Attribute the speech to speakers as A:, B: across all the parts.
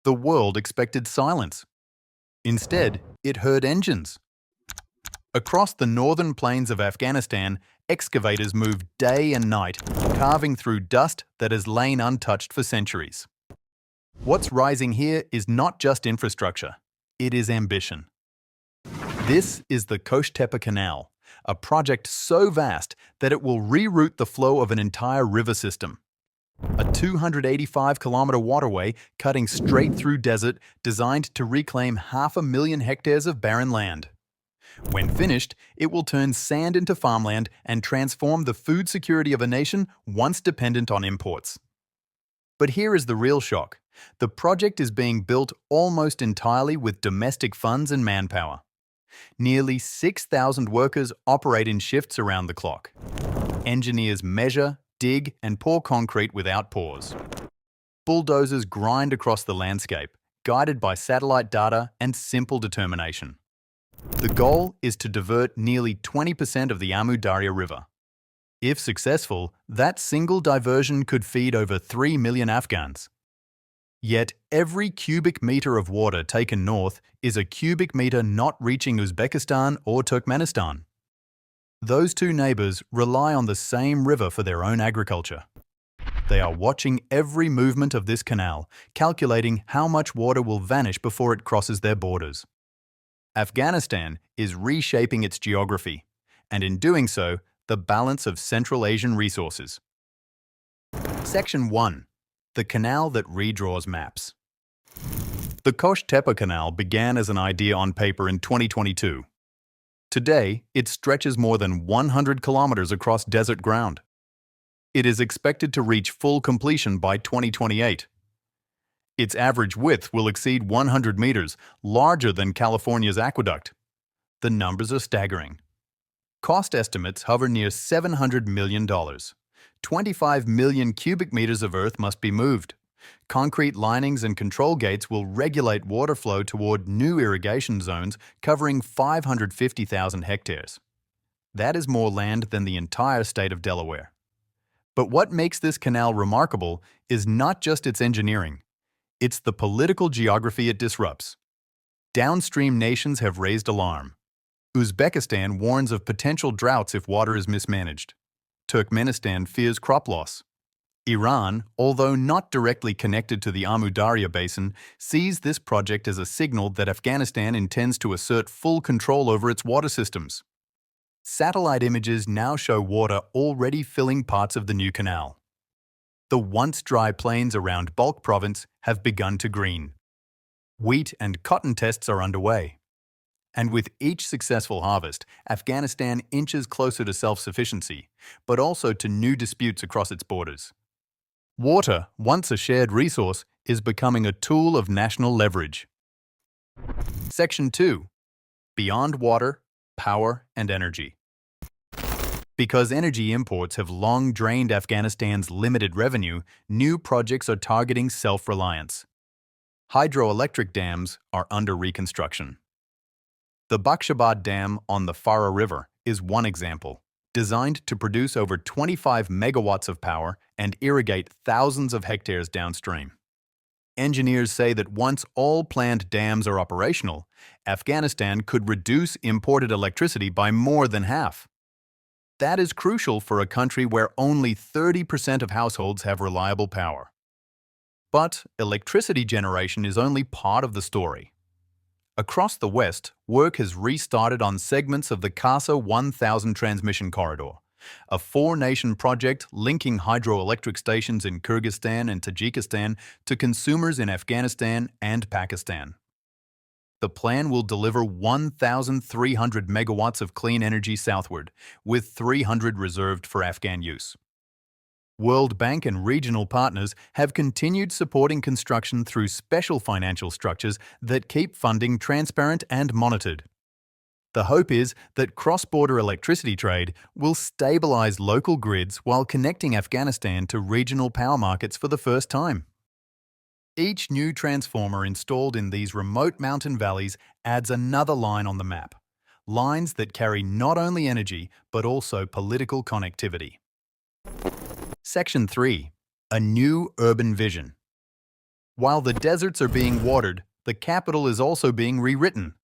A: The world expected silence. Instead, it heard engines. Across the northern plains of Afghanistan, excavators move day and night, carving through dust that has lain untouched for centuries. What's rising here is not just infrastructure, it is ambition. This is the Kosh-Tepa Canal, a project so vast that it will reroute the flow of an entire river system. A 285-kilometer waterway cutting straight through desert designed to reclaim 500,000 hectares of barren land. When finished, it will turn sand into farmland and transform the food security of a nation once dependent on imports. But here is the real shock. The project is being built almost entirely with domestic funds and manpower. Nearly 6,000 workers operate in shifts around the clock. Engineers measure, dig, and pour concrete without pause. Bulldozers grind across the landscape, guided by satellite data and simple determination. The goal is to divert nearly 20% of the Amu Darya River. If successful, that single diversion could feed over 3 million Afghans. Yet every cubic meter of water taken north is a cubic meter not reaching Uzbekistan or Turkmenistan. Those two neighbors rely on the same river for their own agriculture. They are watching every movement of this canal, calculating how much water will vanish before it crosses their borders. Afghanistan is reshaping its geography, and in doing so, the balance of Central Asian resources. Section 1. The canal that redraws maps. The Kosh-Tepa Canal began as an idea on paper in 2022. Today, it stretches more than 100 kilometers across desert ground. It is expected to reach full completion by 2028. Its average width will exceed 100 meters, larger than California's aqueduct. The numbers are staggering. Cost estimates hover near $700 million. 25 million cubic meters of earth must be moved. Concrete linings and control gates will regulate water flow toward new irrigation zones covering 550,000 hectares. That is more land than the entire state of Delaware. But what makes this canal remarkable is not just its engineering. It's the political geography it disrupts. Downstream nations have raised alarm. Uzbekistan warns of potential droughts if water is mismanaged. Turkmenistan fears crop loss. Iran, although not directly connected to the Amu Darya basin, sees this project as a signal that Afghanistan intends to assert full control over its water systems. Satellite images now show water already filling parts of the new canal. The once dry plains around Balkh province have begun to green. Wheat and cotton tests are underway. And with each successful harvest, Afghanistan inches closer to self-sufficiency, but also to new disputes across its borders. Water, once a shared resource, is becoming a tool of national leverage. Section 2. Beyond water, power, and energy. Because energy imports have long drained Afghanistan's limited revenue, new projects are targeting self-reliance. Hydroelectric dams are under reconstruction. The Bakhshabad Dam on the Farah River is one example, designed to produce over 25 megawatts of power and irrigate thousands of hectares downstream. Engineers say that once all planned dams are operational, Afghanistan could reduce imported electricity by more than half. That is crucial for a country where only 30% of households have reliable power. But electricity generation is only part of the story. Across the West, work has restarted on segments of the Kasa 1000 transmission corridor, a four-nation project linking hydroelectric stations in Kyrgyzstan and Tajikistan to consumers in Afghanistan and Pakistan. The plan will deliver 1,300 megawatts of clean energy southward, with 300 reserved for Afghan use. World Bank and regional partners have continued supporting construction through special financial structures that keep funding transparent and monitored. The hope is that cross-border electricity trade will stabilize local grids while connecting Afghanistan to regional power markets for the first time. Each new transformer installed in these remote mountain valleys adds another line on the map, lines that carry not only energy but also political connectivity. Section 3. A new urban vision. While the deserts are being watered, the capital is also being rewritten.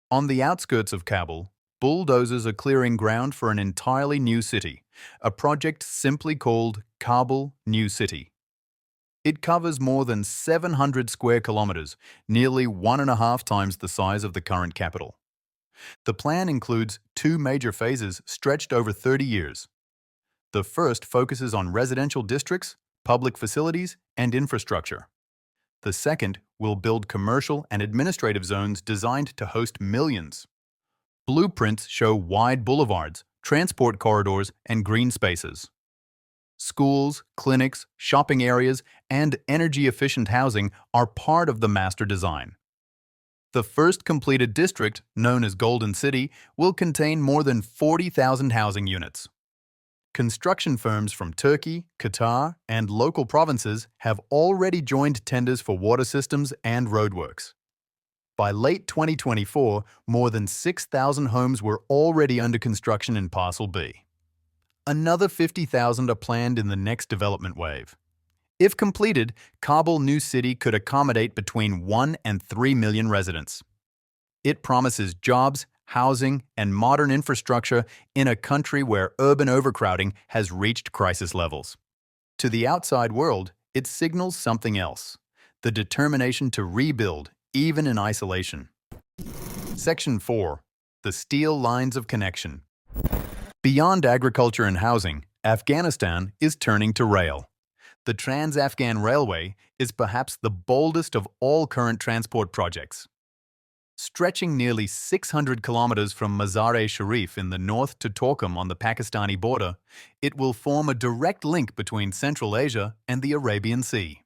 A: On the outskirts of Kabul, bulldozers are clearing ground for an entirely new city, a project simply called Kabul New City. It covers more than 700 square kilometers, nearly 1.5 times the size of the current capital. The plan includes 2 major phases stretched over 30 years. The first focuses on residential districts, public facilities, and infrastructure. The second will build commercial and administrative zones designed to host millions. Blueprints show wide boulevards, transport corridors, and green spaces. Schools, clinics, shopping areas, and energy-efficient housing are part of the master design. The first completed district, known as Golden City, will contain more than 40,000 housing units. Construction firms from Turkey, Qatar, and local provinces have already joined tenders for water systems and roadworks. By late 2024, more than 6,000 homes were already under construction in Parcel B. Another 50,000 are planned in the next development wave. If completed, Kabul New City could accommodate between 1 and 3 million residents. It promises jobs, housing, and modern infrastructure in a country where urban overcrowding has reached crisis levels. To the outside world, it signals something else: the determination to rebuild, even in isolation. Section 4. The Steel Lines of Connection. Beyond agriculture and housing, Afghanistan is turning to rail. The Trans-Afghan Railway is perhaps the boldest of all current transport projects. Stretching nearly 600 kilometers from Mazar-e-Sharif in the north to Torkham on the Pakistani border, it will form a direct link between Central Asia and the Arabian Sea.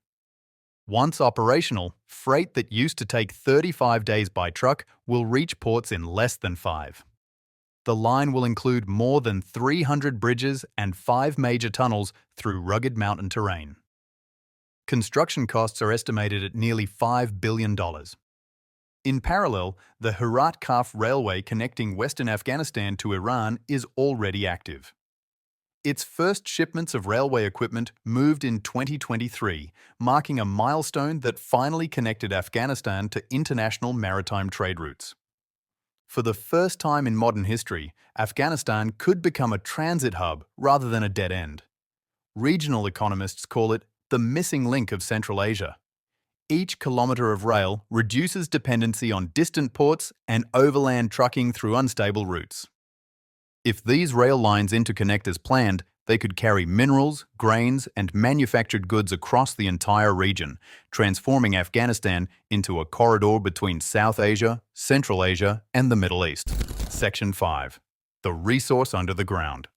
A: Once operational, freight that used to take 35 days by truck will reach ports in less than 5. The line will include more than 300 bridges and 5 major tunnels through rugged mountain terrain. Construction costs are estimated at nearly $5 billion. In parallel, the Herat-Kaf Railway connecting western Afghanistan to Iran is already active. Its first shipments of railway equipment moved in 2023, marking a milestone that finally connected Afghanistan to international maritime trade routes. For the first time in modern history, Afghanistan could become a transit hub rather than a dead end. Regional economists call it the missing link of Central Asia. Each kilometre of rail reduces dependency on distant ports and overland trucking through unstable routes. If these rail lines interconnect as planned, they could carry minerals, grains, and manufactured goods across the entire region, transforming Afghanistan into a corridor between South Asia, Central Asia, and the Middle East. Section 5. The resource under the ground.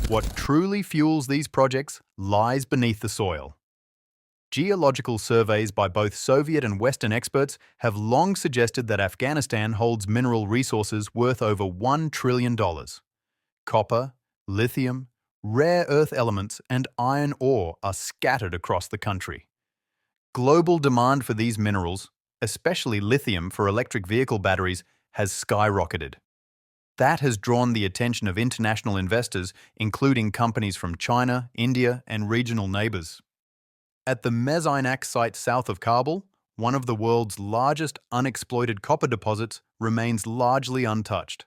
A: What truly fuels these projects lies beneath the soil. Geological surveys by both Soviet and Western experts have long suggested that Afghanistan holds mineral resources worth over $1 trillion. Copper, lithium, rare earth elements, and iron ore are scattered across the country. Global demand for these minerals, especially lithium for electric vehicle batteries, has skyrocketed. That has drawn the attention of international investors, including companies from China, India, and regional neighbors. At the Mezainak site south of Kabul, one of the world's largest unexploited copper deposits remains largely untouched.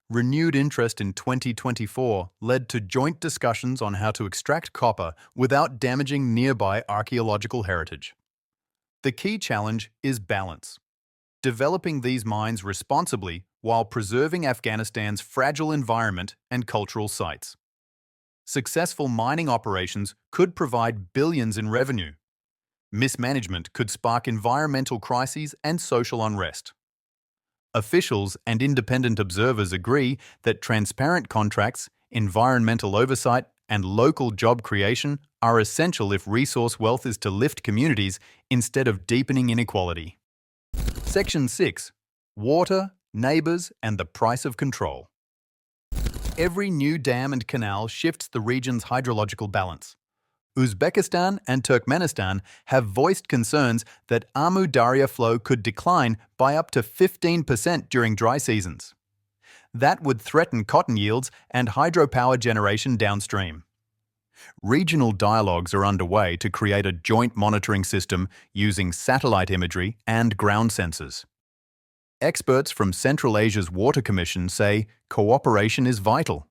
A: Renewed interest in 2024 led to joint discussions on how to extract copper without damaging nearby archaeological heritage. The key challenge is balance: developing these mines responsibly while preserving Afghanistan's fragile environment and cultural sites. Successful mining operations could provide billions in revenue. Mismanagement could spark environmental crises and social unrest. Officials and independent observers agree that transparent contracts, environmental oversight, and local job creation are essential if resource wealth is to lift communities instead of deepening inequality. Section 6. Water, neighbours, and the price of control. Every new dam and canal shifts the region's hydrological balance. Uzbekistan and Turkmenistan have voiced concerns that Amu Darya flow could decline by up to 15% during dry seasons. That would threaten cotton yields and hydropower generation downstream. Regional dialogues are underway to create a joint monitoring system using satellite imagery and ground sensors. Experts from Central Asia's Water Commission say cooperation is vital.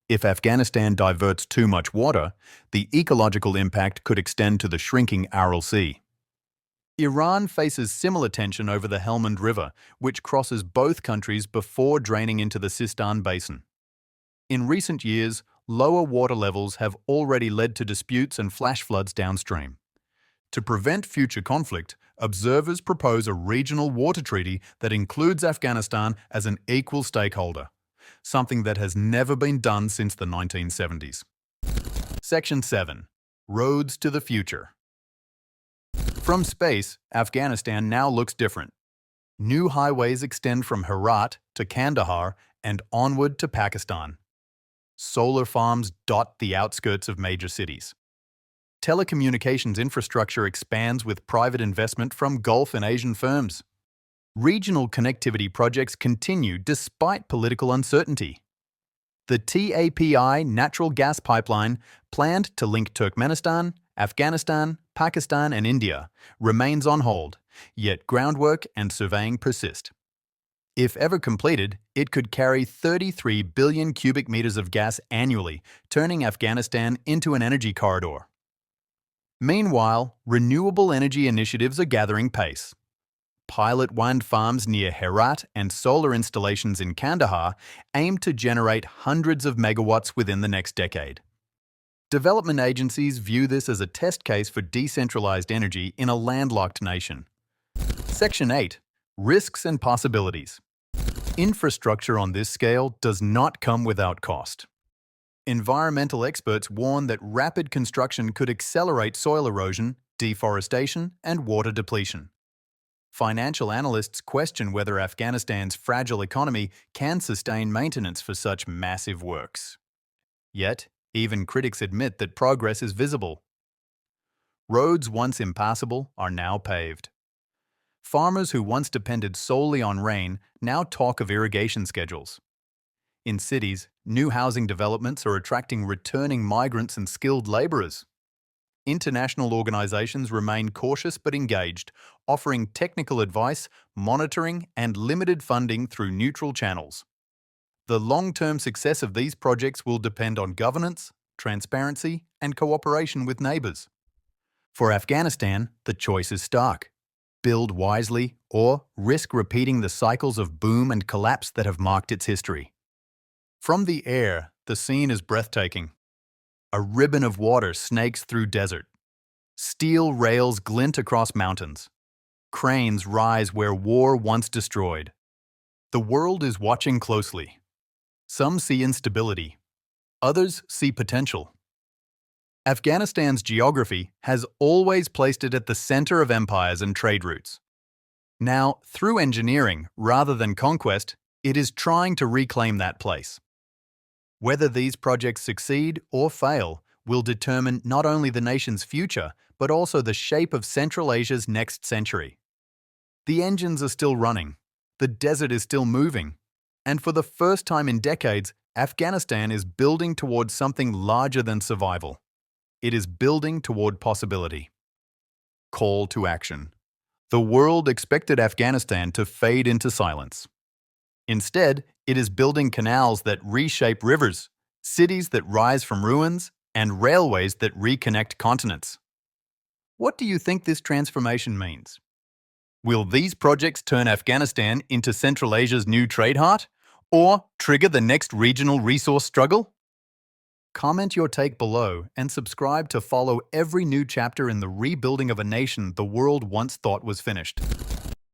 A: If Afghanistan diverts too much water, the ecological impact could extend to the shrinking Aral Sea. Iran faces similar tension over the Helmand River, which crosses both countries before draining into the Sistan Basin. In recent years, lower water levels have already led to disputes and flash floods downstream. To prevent future conflict, observers propose a regional water treaty that includes Afghanistan as an equal stakeholder, something that has never been done since the 1970s. Section 7. Roads to the Future. From space, Afghanistan now looks different. New highways extend from Herat to Kandahar and onward to Pakistan. Solar farms dot the outskirts of major cities. Telecommunications infrastructure expands with private investment from Gulf and Asian firms. Regional connectivity projects continue despite political uncertainty. The TAPI natural gas pipeline, planned to link Turkmenistan, Afghanistan, Pakistan and India, remains on hold, yet groundwork and surveying persist. If ever completed, it could carry 33 billion cubic meters of gas annually, turning Afghanistan into an energy corridor. Meanwhile, renewable energy initiatives are gathering pace. Pilot wind farms near Herat and solar installations in Kandahar aim to generate hundreds of megawatts within the next decade. Development agencies view this as a test case for decentralized energy in a landlocked nation. Section 8. Risks and Possibilities. Infrastructure on this scale does not come without cost. Environmental experts warn that rapid construction could accelerate soil erosion, deforestation, and water depletion. Financial analysts question whether Afghanistan's fragile economy can sustain maintenance for such massive works. Yet, even critics admit that progress is visible. Roads once impassable are now paved. Farmers who once depended solely on rain now talk of irrigation schedules. In cities, new housing developments are attracting returning migrants and skilled labourers. International organisations remain cautious but engaged, offering technical advice, monitoring and limited funding through neutral channels. The long-term success of these projects will depend on governance, transparency and cooperation with neighbours. For Afghanistan, the choice is stark. Build wisely or risk repeating the cycles of boom and collapse that have marked its history. From the air, the scene is breathtaking. A ribbon of water snakes through desert. Steel rails glint across mountains. Cranes rise where war once destroyed. The world is watching closely. Some see instability. Others see potential. Afghanistan's geography has always placed it at the center of empires and trade routes. Now, through engineering rather than conquest, it is trying to reclaim that place. Whether these projects succeed or fail will determine not only the nation's future, but also the shape of Central Asia's next century. The engines are still running, the desert is still moving, and for the first time in decades, Afghanistan is building towards something larger than survival. It is building toward possibility. Call to action. The world expected Afghanistan to fade into silence. Instead, it is building canals that reshape rivers, cities that rise from ruins, and railways that reconnect continents. What do you think this transformation means? Will these projects turn Afghanistan into Central Asia's new trade heart, or trigger the next regional resource struggle? Comment your take below and subscribe to follow every new chapter in the rebuilding of a nation the world once thought was finished.